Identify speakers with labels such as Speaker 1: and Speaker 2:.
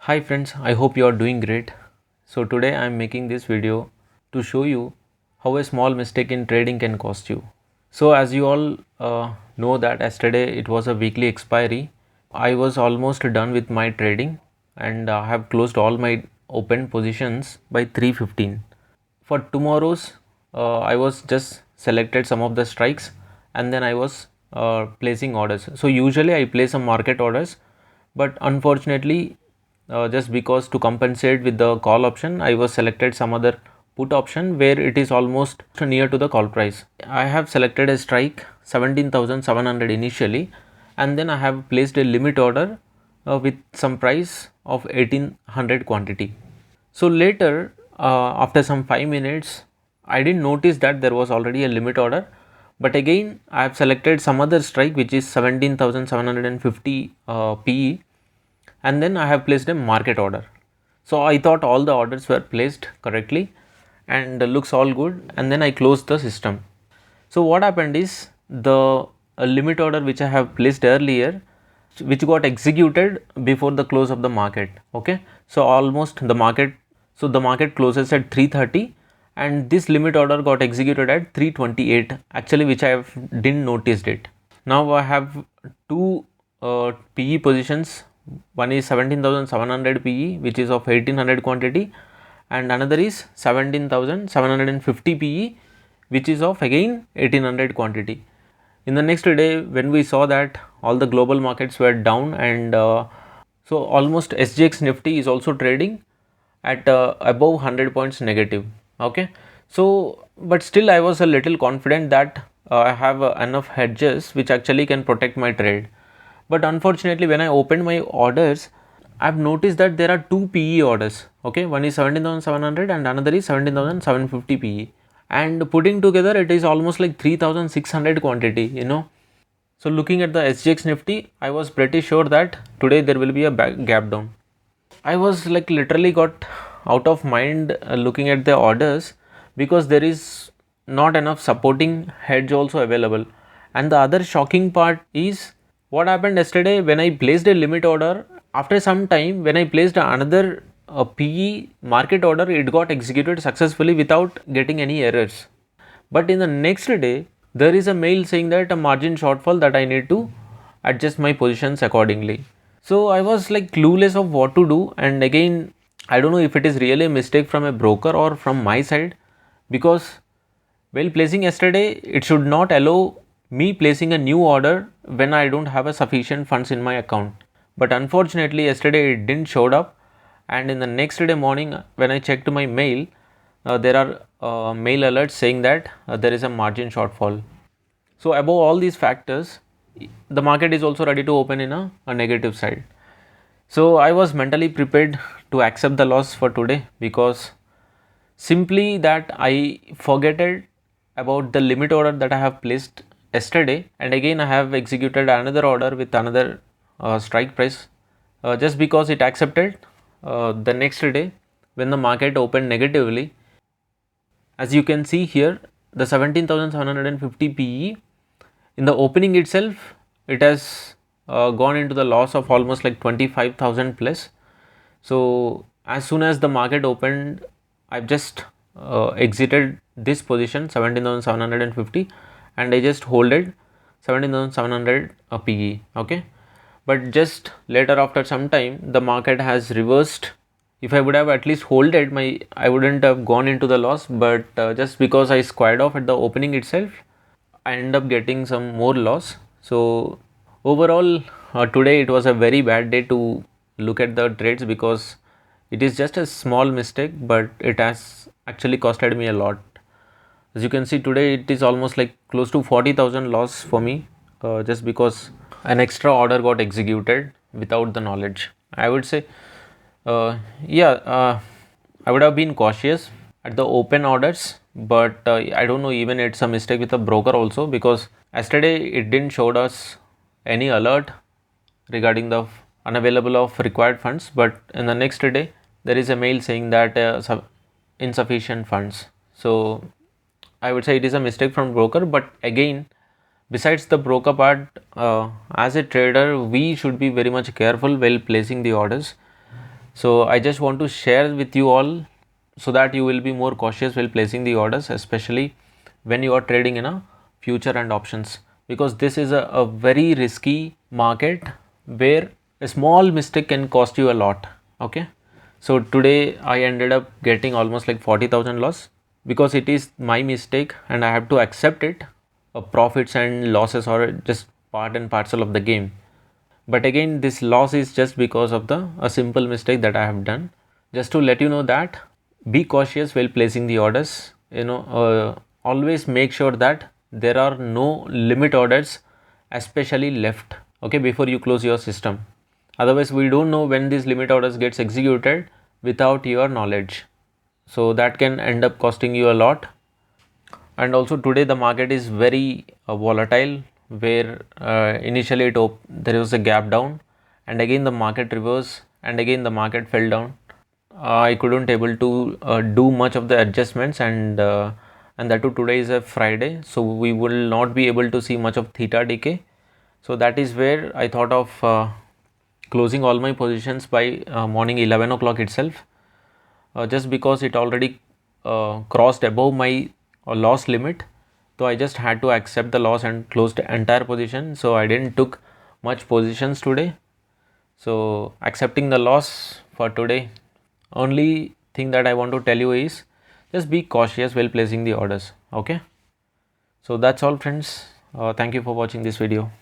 Speaker 1: Hi friends, I hope you are doing great. So today I am making this video to show you how a small mistake in trading can cost you. So as you all know that yesterday it was a weekly expiry. I was almost done with my trading and I have closed all my open positions by 3:15. For tomorrow's I was just selected some of the strikes and then I was placing orders. So usually I place some market orders, but unfortunately just because to compensate with the call option I was selected some other put option where it is almost near to the call price. I have selected a strike 17,700 initially, and then I have placed a limit order with some price of 1800 quantity. So later after some 5 minutes I didn't notice that there was already a limit order, but again I have selected some other strike which is 17,750 PE, and then I have placed a market order. So I thought all the orders were placed correctly and looks all good, and then I closed the system. So what happened is the limit order which I have placed earlier, which got executed before the close of the market. Okay, so almost the market, so the market closes at 3:30 and this limit order got executed at 3:28 actually, which I have didn't noticed it. Now I have two PE positions. One is 17,700 PE which is of 1800 quantity, and another is 17,750 PE which is of again 1800 quantity. In the next day when we saw that all the global markets were down, and so almost SGX Nifty is also trading at above 100 points negative. Okay, so but still I was a little confident that I have enough hedges which actually can protect my trade. But unfortunately when I opened my orders, I've noticed that there are two PE orders. Okay, one is 17,700 and another is 17,750 PE, and putting together it is almost like 3,600 quantity, So looking at the SGX Nifty, I was pretty sure that today there will be a gap down. I was like literally got out of mind looking at the orders, because there is not enough supporting hedge also available. And the other shocking part is what happened yesterday when I placed a limit order. After some time, when I placed another PE market order, it got executed successfully without getting any errors. But in the next day, there is a mail saying that a margin shortfall that I need to adjust my positions accordingly. So I was like clueless of what to do, and again I don't know if it is really a mistake from a broker or from my side, because while placing yesterday it should not allow me placing a new order when I don't have a sufficient funds in my account. But unfortunately yesterday it didn't showed up, and in the next day morning when I checked my mail, there are mail alerts saying that there is a margin shortfall. So above all these factors, the market is also ready to open in a negative side. So I was mentally prepared to accept the loss for today, because simply that I forgetted about the limit order that I have placed yesterday, and again I have executed another order with another strike price just because it accepted the next day when the market opened negatively. As you can see here, the 17,750 PE, in the opening itself it has gone into the loss of almost like 25,000 plus. So as soon as the market opened, I've just exited this position 17,750 and I just holded 17,700 PE. Okay, but just later after some time the market has reversed. If I would have at least holded my, I wouldn't have gone into the loss, but just because I squared off at the opening itself, I end up getting some more loss. So overall today it was a very bad day to look at the trades, because it is just a small mistake but it has actually costed me a lot. As you can see today it is almost like close to 40,000 loss for me, just because an extra order got executed without the knowledge. I would say yeah, I would have been cautious at the open orders, but I don't know, even it's a mistake with the broker also, because yesterday it didn't showed us any alert regarding the unavailable of required funds, but in the next day there is a mail saying that insufficient funds. So I would say it is a mistake from broker, but again besides the broker part, as a trader we should be very much careful while placing the orders, So I just want to share with you all so that you will be more cautious while placing the orders, especially when you are trading in a future and options, because this is a very risky market where a small mistake can cost you a lot. Okay, so today I ended up getting almost like 40,000 loss because it is my mistake and I have to accept it. Profits and losses are just part and parcel of the game. But again, this loss is just because of the a simple mistake that I have done. Just to let you know that be cautious while placing the orders. Always make sure that there are no limit orders, especially left. Okay, before you close your system. Otherwise, we don't know when these limit orders gets executed without your knowledge. So that can end up costing you a lot. And also today the market is very volatile, where initially there was a gap down and again the market reversed and again the market fell down. I couldn't able to do much of the adjustments, and that too today is a Friday, so we will not be able to see much of theta decay. So that is where I thought of closing all my positions by morning 11 o'clock itself, just because it already crossed above my loss limit. So I just had to accept the loss and close the entire position. So I didn't took much positions today. So accepting the loss for today. Only thing that I want to tell you is just be cautious while placing the orders. Okay. So that's all, friends. Thank you for watching this video.